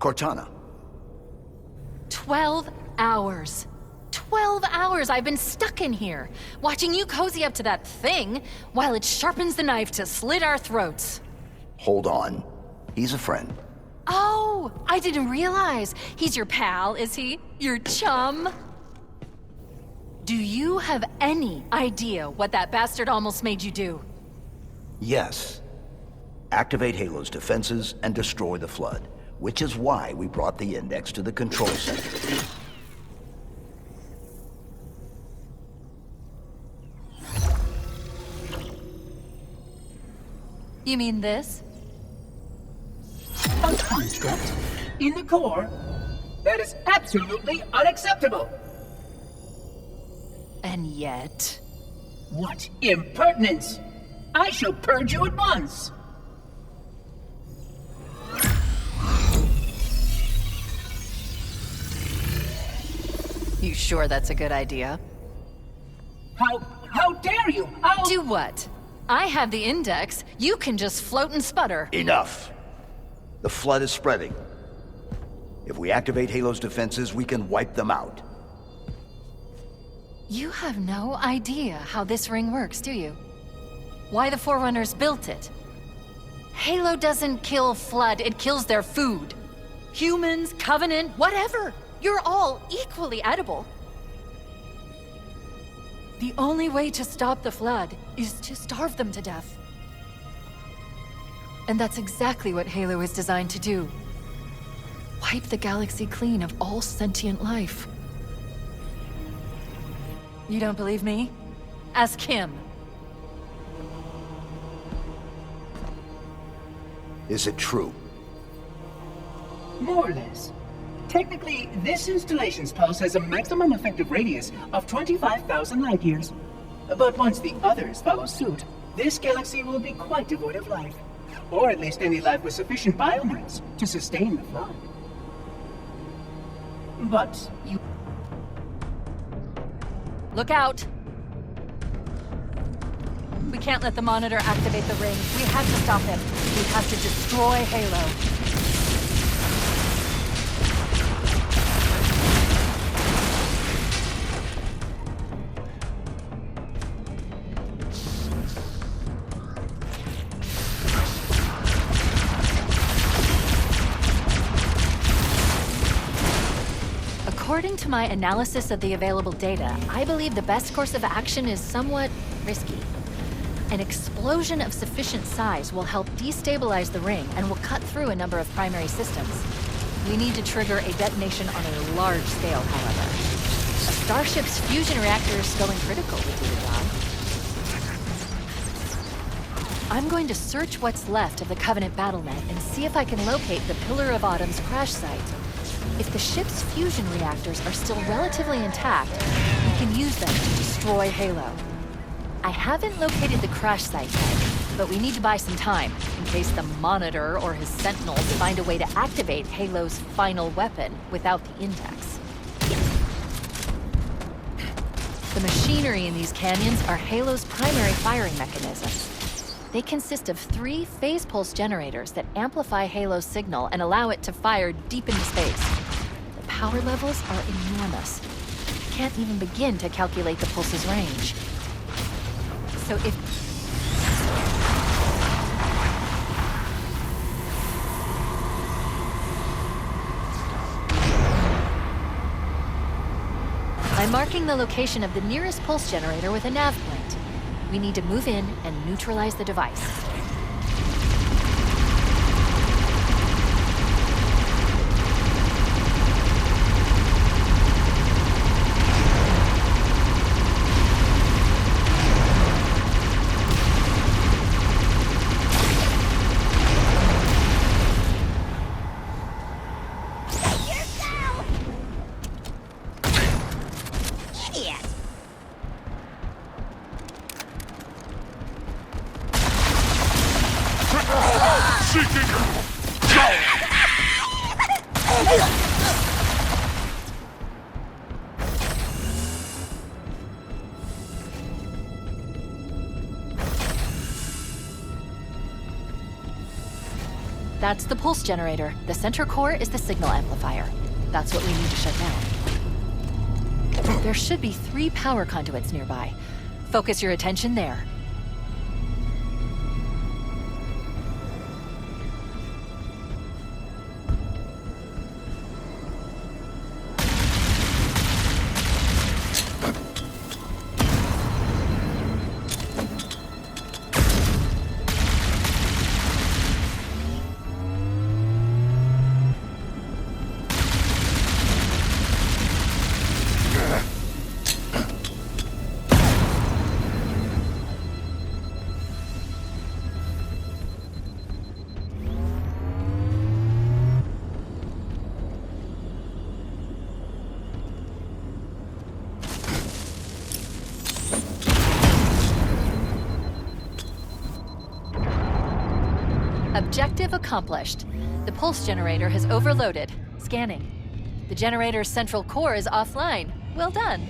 Cortana. 12 hours. 12 hours I've been stuck in here, watching you cozy up to that thing while it sharpens the knife to slit our throats. Hold on. He's a friend. Oh, I didn't realize. He's your pal, is he? Your chum? Do you have any idea what that bastard almost made you do? Yes. Activate Halo's defenses and destroy the Flood, which is why we brought the Index to the control center. You mean this? A construct in the core that is absolutely unacceptable. And yet... What impertinence! I shall purge you at once! You sure that's a good idea? How dare you? Do what? I have the Index. You can just float and sputter. Enough! The Flood is spreading. If we activate Halo's defenses, we can wipe them out. You have no idea how this ring works, do you? Why the Forerunners built it? Halo doesn't kill Flood, it kills their food. Humans, Covenant, whatever. You're all equally edible. The only way to stop the Flood is to starve them to death. And that's exactly what Halo is designed to do. Wipe the galaxy clean of all sentient life. You don't believe me? Ask him. Is it true? More or less. Technically, this installation's pulse has a maximum effective radius of 25,000 light years. But once the others follow suit, this galaxy will be quite devoid of life. Or at least any life with sufficient biomass to sustain the Flood. But you... Look out! We can't let the Monitor activate the ring. We have to stop him. We have to destroy Halo. According to my analysis of the available data, I believe the best course of action is somewhat risky. An explosion of sufficient size will help destabilize the ring and will cut through a number of primary systems. We need to trigger a detonation on a large scale, however. A starship's fusion reactors going critical would do the job. I'm going to search what's left of the Covenant battlenet and see if I can locate the Pillar of Autumn's crash site. If the ship's fusion reactors are still relatively intact, we can use them to destroy Halo. I haven't located the crash site yet, but we need to buy some time, in case the Monitor or his Sentinels find a way to activate Halo's final weapon without the Index. The machinery in these canyons are Halo's primary firing mechanisms. They consist of 3 phase pulse generators that amplify Halo's signal and allow it to fire deep into space. The power levels are enormous. I can't even begin to calculate the pulse's range. So if... I'm marking the location of the nearest pulse generator with a nav point. We need to move in and neutralize the device. That's the pulse generator. The center core is the signal amplifier. That's what we need to shut down. There should be 3 power conduits nearby. Focus your attention there. Objective accomplished. The pulse generator has overloaded. Scanning. The generator's central core is offline. Well done.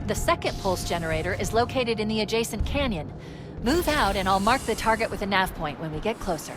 The second pulse generator is located in the adjacent canyon. Move out and I'll mark the target with a nav point when we get closer.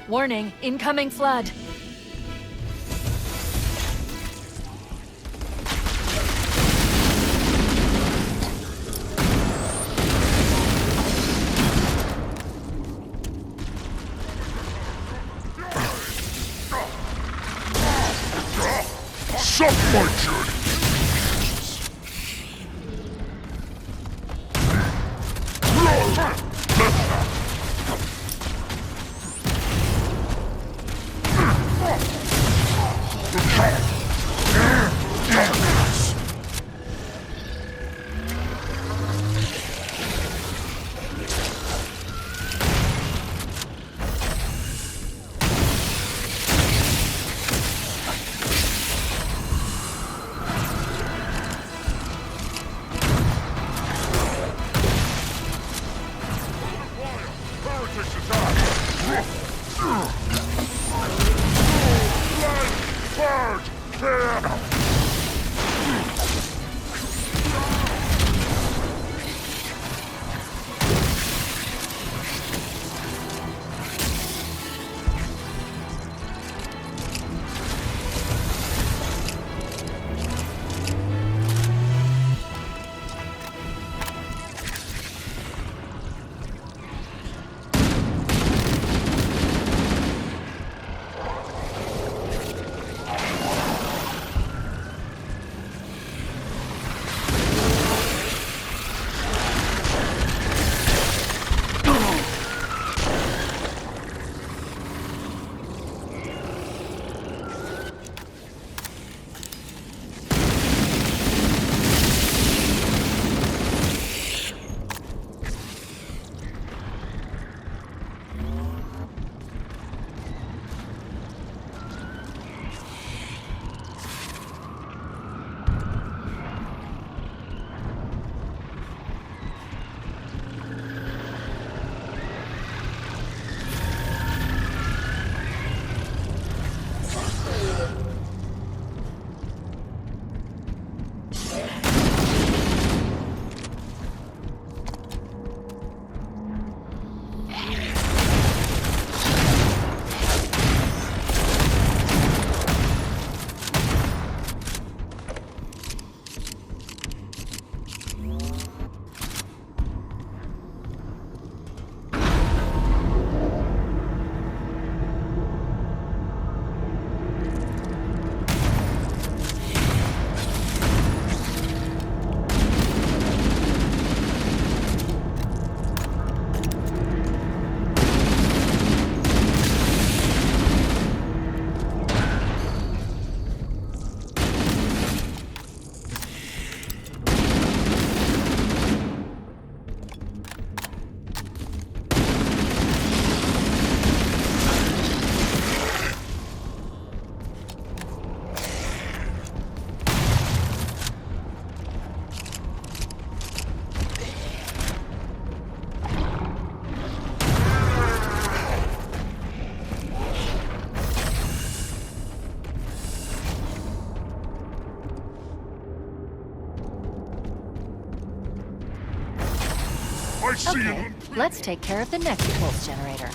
Warning, incoming flood. Suck my journey! I see it Okay, on film. let's take care of the next pulse generator.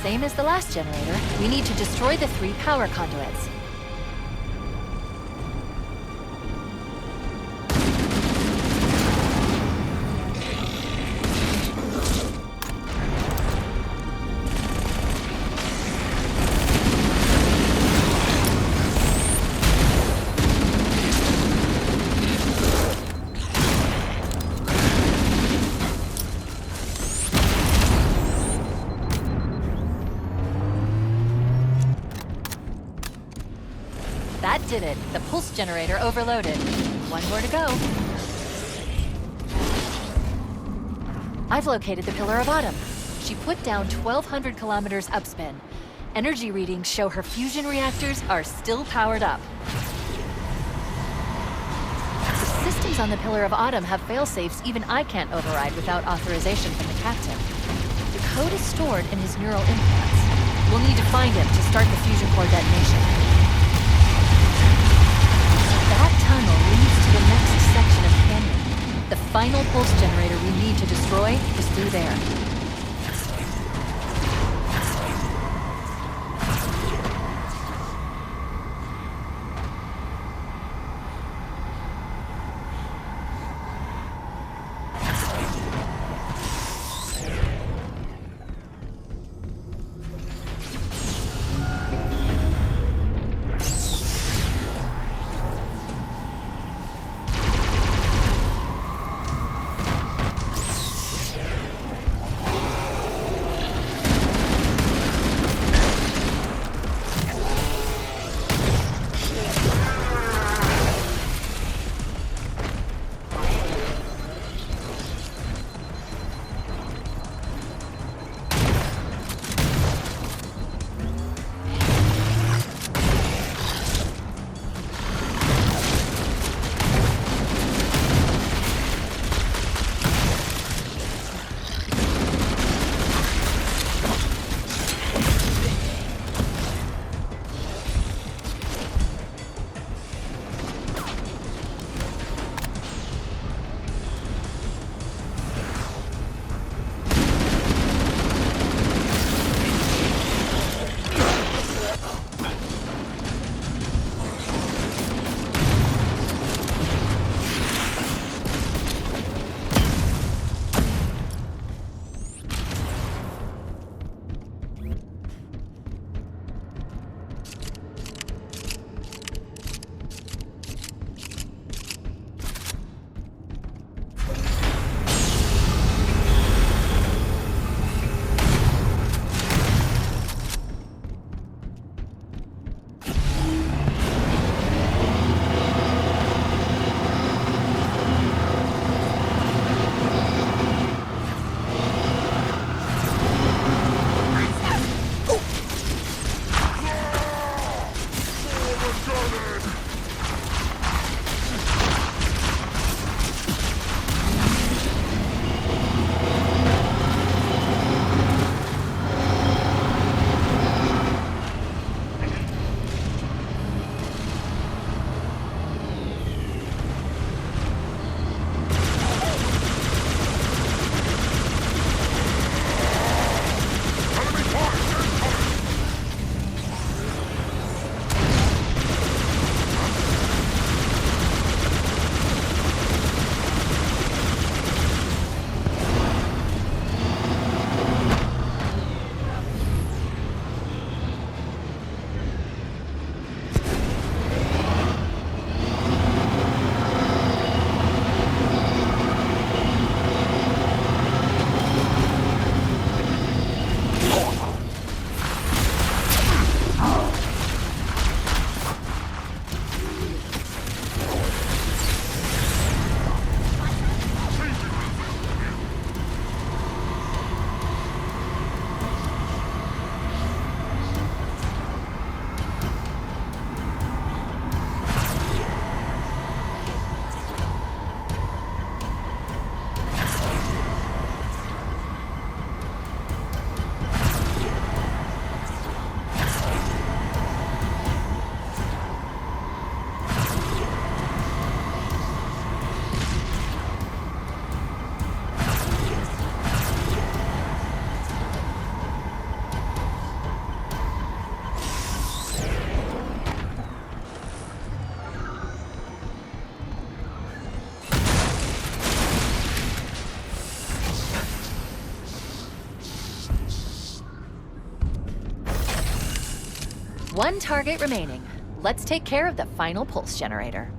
Same as the last generator, we need to destroy the 3 power conduits. That did it. The pulse generator overloaded. One more to go. I've located the Pillar of Autumn. She put down 1,200 kilometers upspin. Energy readings show her fusion reactors are still powered up. The systems on the Pillar of Autumn have failsafes even I can't override without authorization from the captain. The code is stored in his neural implants. We'll need to find him to start the fusion core detonation. That tunnel leads to the next section of canyon. The final pulse generator we need to destroy is through there. One target remaining. Let's take care of the final pulse generator.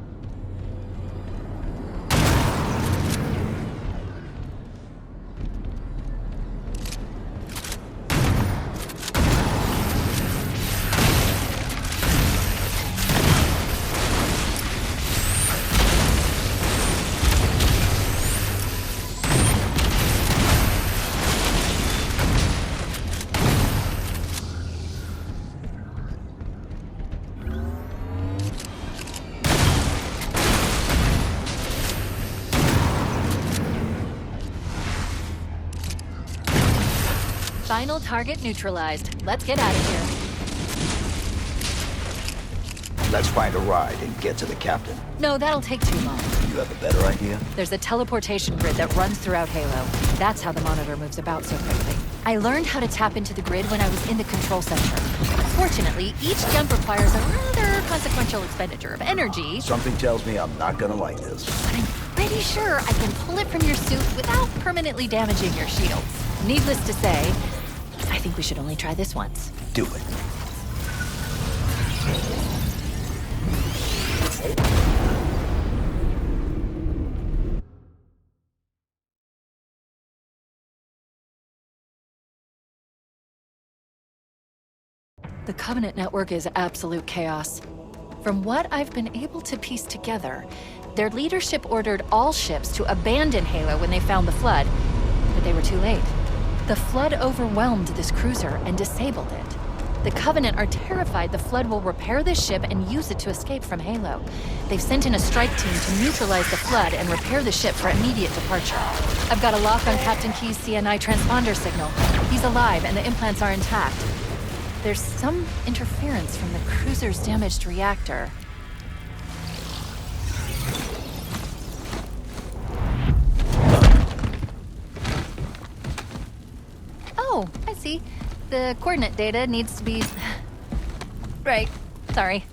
Final target neutralized. Let's get out of here. Let's find a ride and get to the captain. No, that'll take too long. You have a better idea? There's a teleportation grid that runs throughout Halo. That's how the monitor moves about so quickly. I learned how to tap into the grid when I was in the control center. Fortunately, each jump requires a rather consequential expenditure of energy. Something tells me I'm not gonna like this. But I'm pretty sure I can pull it from your suit without permanently damaging your shields. Needless to say, I think we should only try this once. Do it. The Covenant network is absolute chaos. From what I've been able to piece together, their leadership ordered all ships to abandon Halo when they found the Flood, but they were too late. The Flood overwhelmed this cruiser and disabled it. The Covenant are terrified the Flood will repair this ship and use it to escape from Halo. They've sent in a strike team to neutralize the Flood and repair the ship for immediate departure. I've got a lock on Captain Key's CNI transponder signal. He's alive and the implants are intact. There's some interference from the cruiser's damaged reactor. Oh, I see. The coordinate data needs to be... Right. Sorry.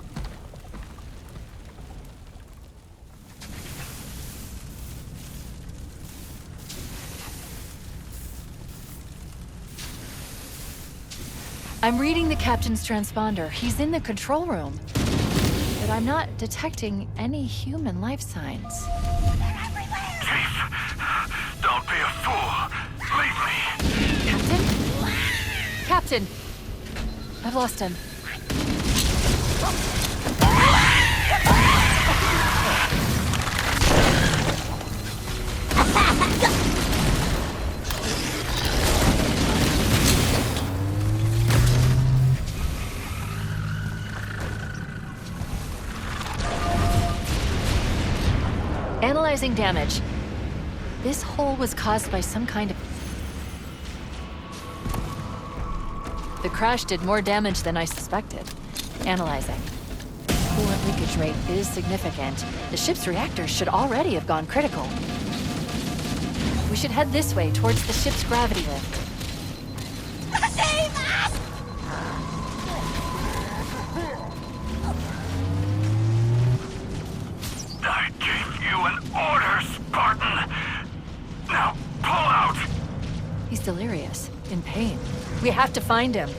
I'm reading the captain's transponder. He's in the control room. But I'm not detecting any human life signs. Chief, don't be a fool. Leave me. Captain? Captain! I've lost him. Analyzing damage. This hole was caused by some kind of... The crash did more damage than I suspected. Analyzing. Coolant leakage rate is significant. The ship's reactors should already have gone critical. We should head this way towards the ship's gravity lift. Save us! I gave you an order, Spartan. Now pull out. He's delirious, in pain. We have to find him.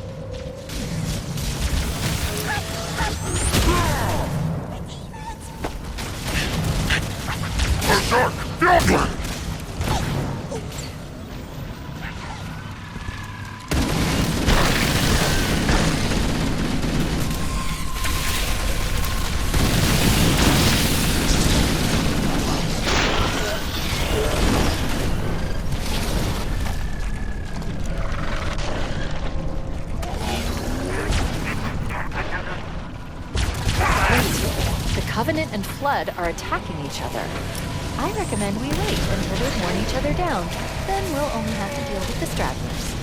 Covenant and Flood are attacking each other. I recommend we wait until they've worn each other down. Then we'll only have to deal with the stragglers.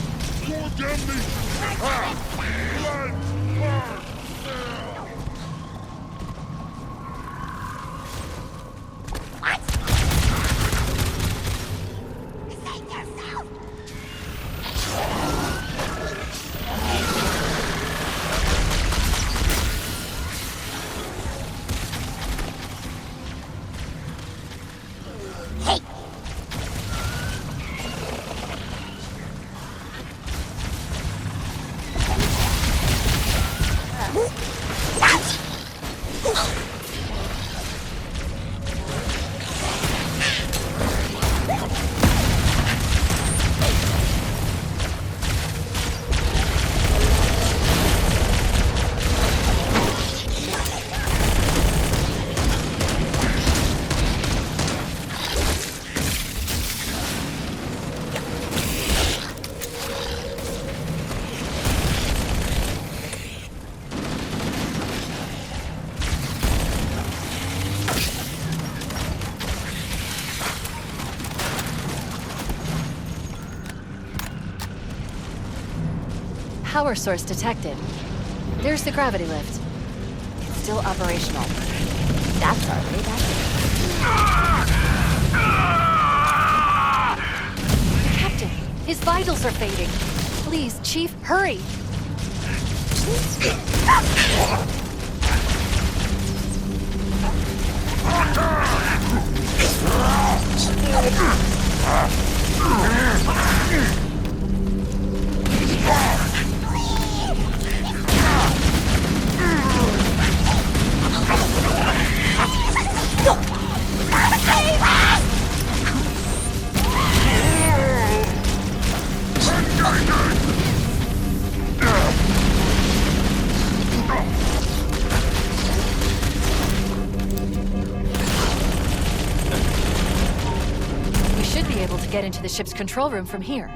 power source detected. There's the gravity lift. It's still operational. That's our way back in. Captain, his vitals are fading. Please, Chief, hurry! We should be able to get into the ship's control room from here.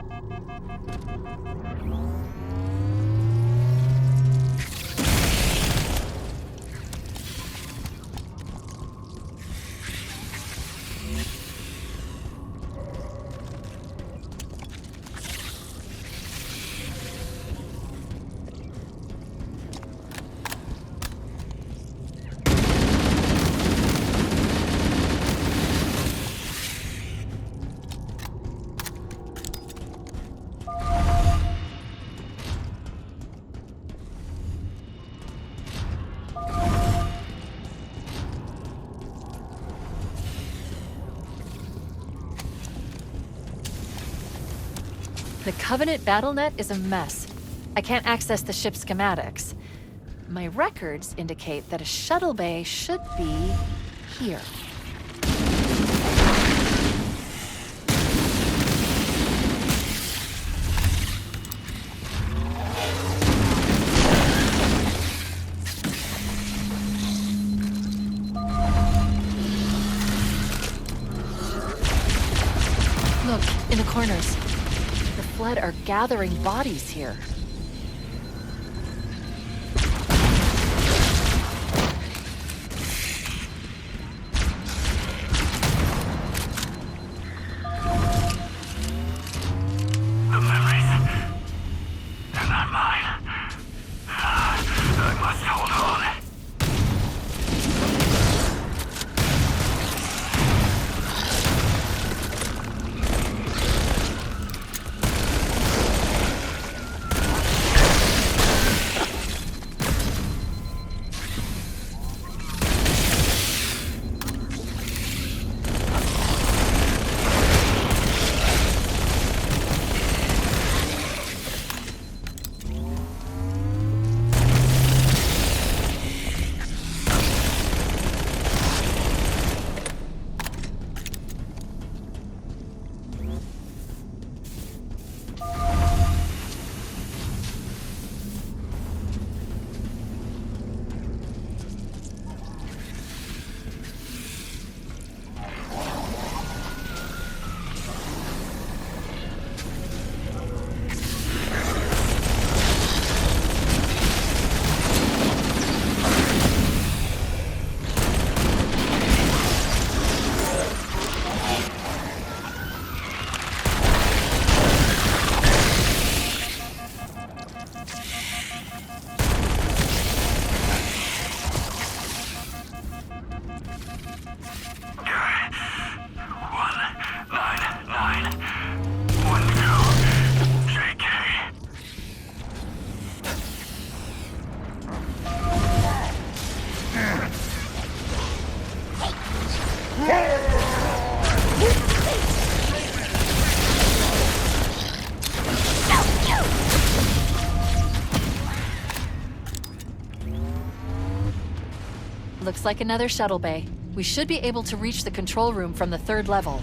The Covenant BattleNet is a mess. I can't access the ship's schematics. My records indicate that a shuttle bay should be here. Look, in the corners. The Flood are gathering bodies here. The memories. They're not mine. I must hold on. Looks like another shuttle bay. We should be able to reach the control room from the 3rd level.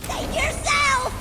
Save yourself!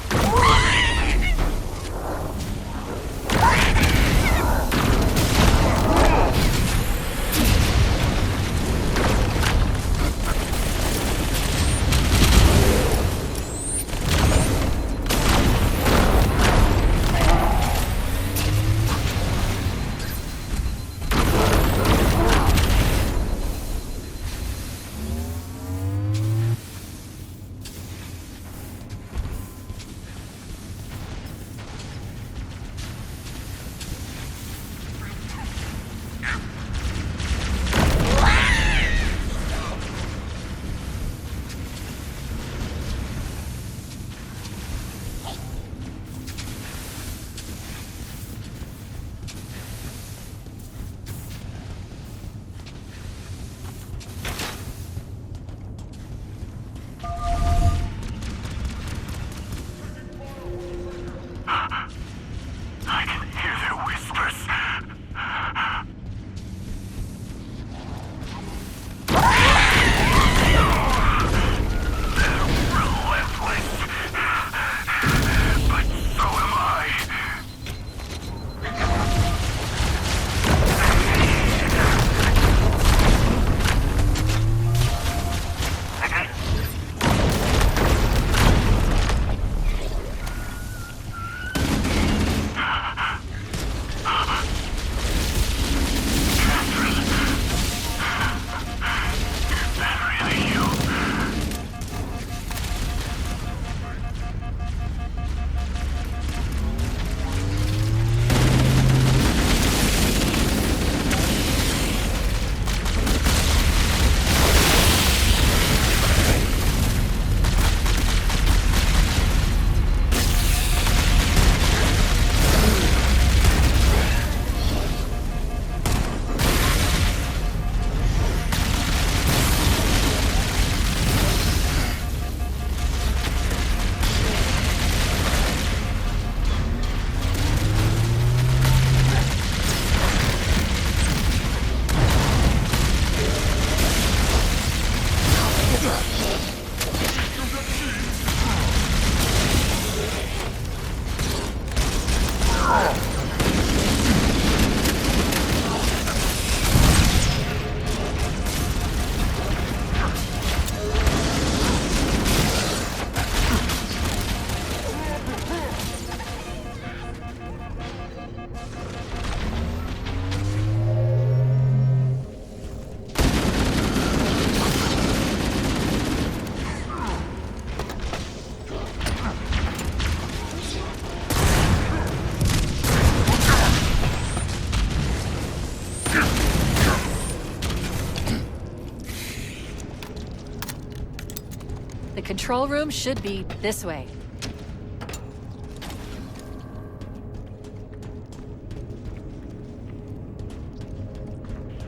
control room should be this way.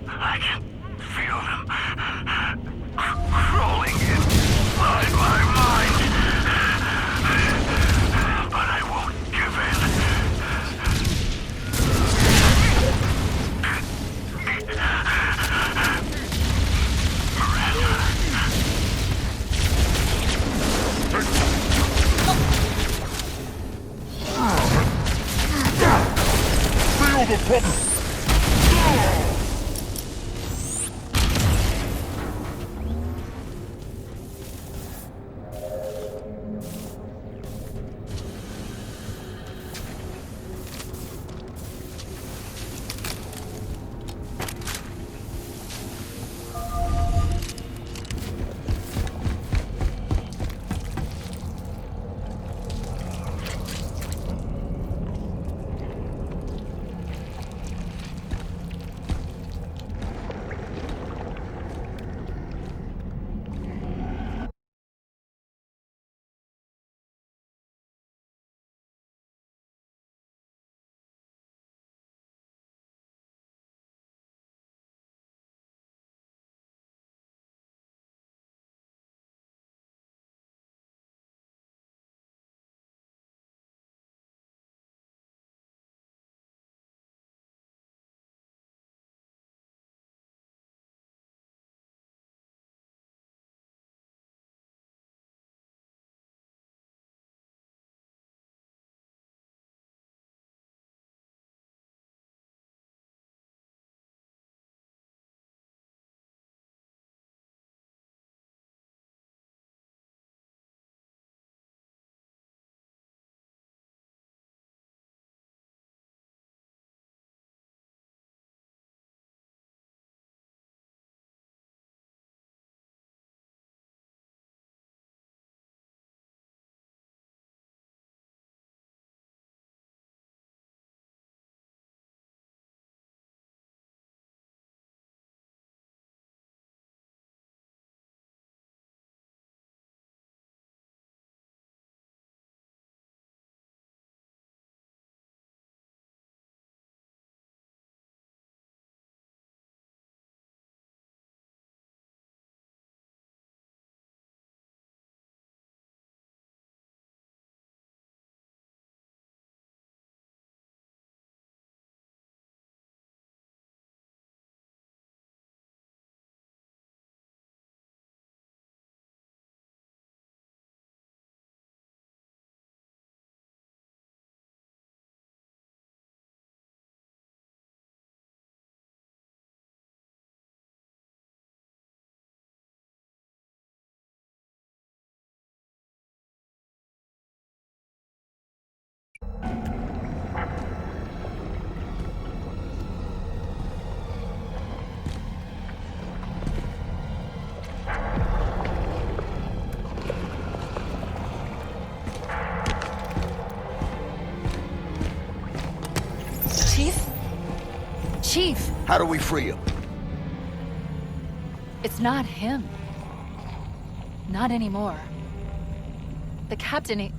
I can feel them crawling inside my mind. But I won't give Feel the problem! Chief! How do we free him? It's not him. Not anymore. The captain,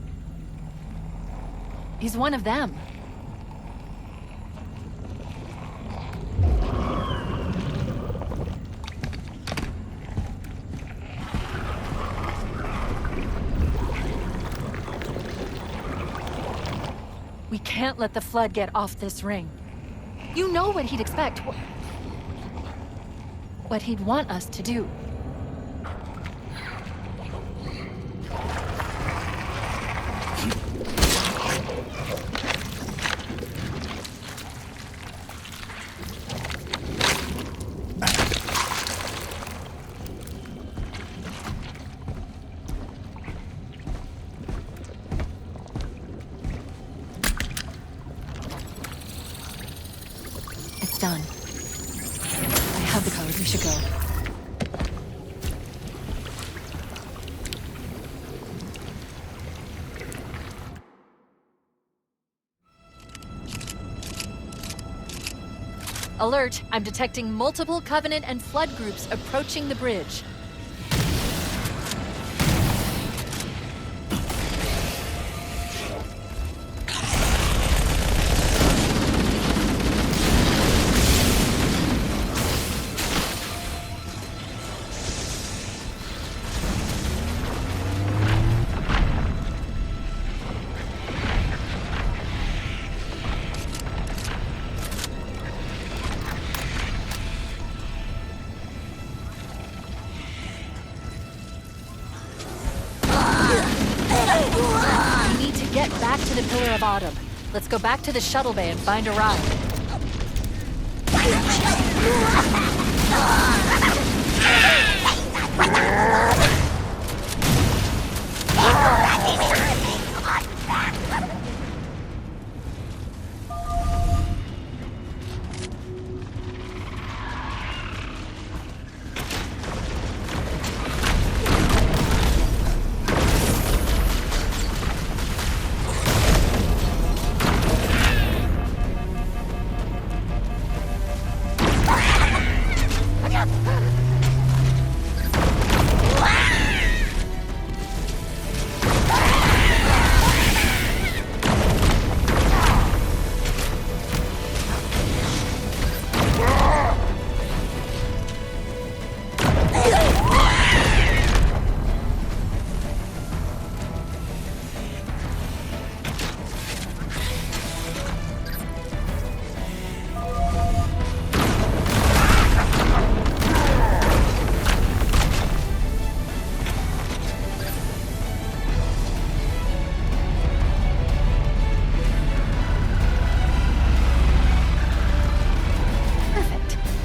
he's one of them. We can't let the Flood get off this ring. You know what he'd expect. What he'd want us to do. It's done. I have the code. We should go. Alert! I'm detecting multiple Covenant and Flood groups approaching the bridge. get back to the Pillar of Autumn. Let's go back to the shuttle bay and find a ride.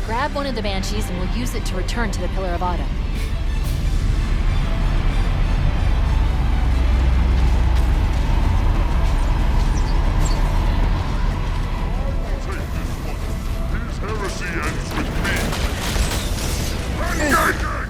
Grab one of the Banshees and we'll use it to return to the Pillar of Autumn. His heresy ends with me. Engaging!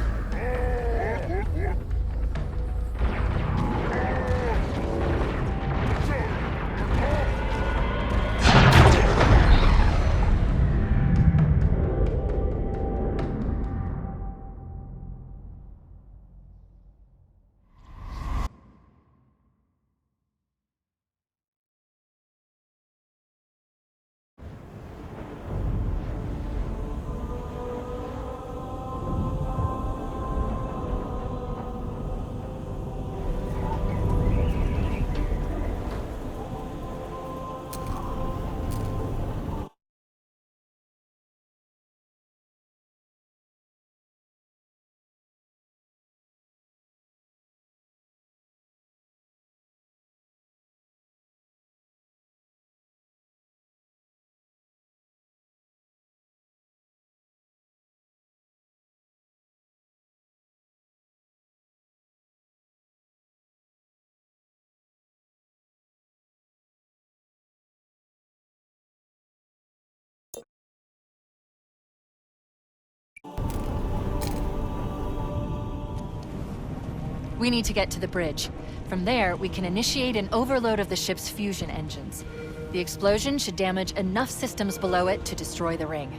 We need to get to the bridge. From there, we can initiate an overload of the ship's fusion engines. The explosion should damage enough systems below it to destroy the ring.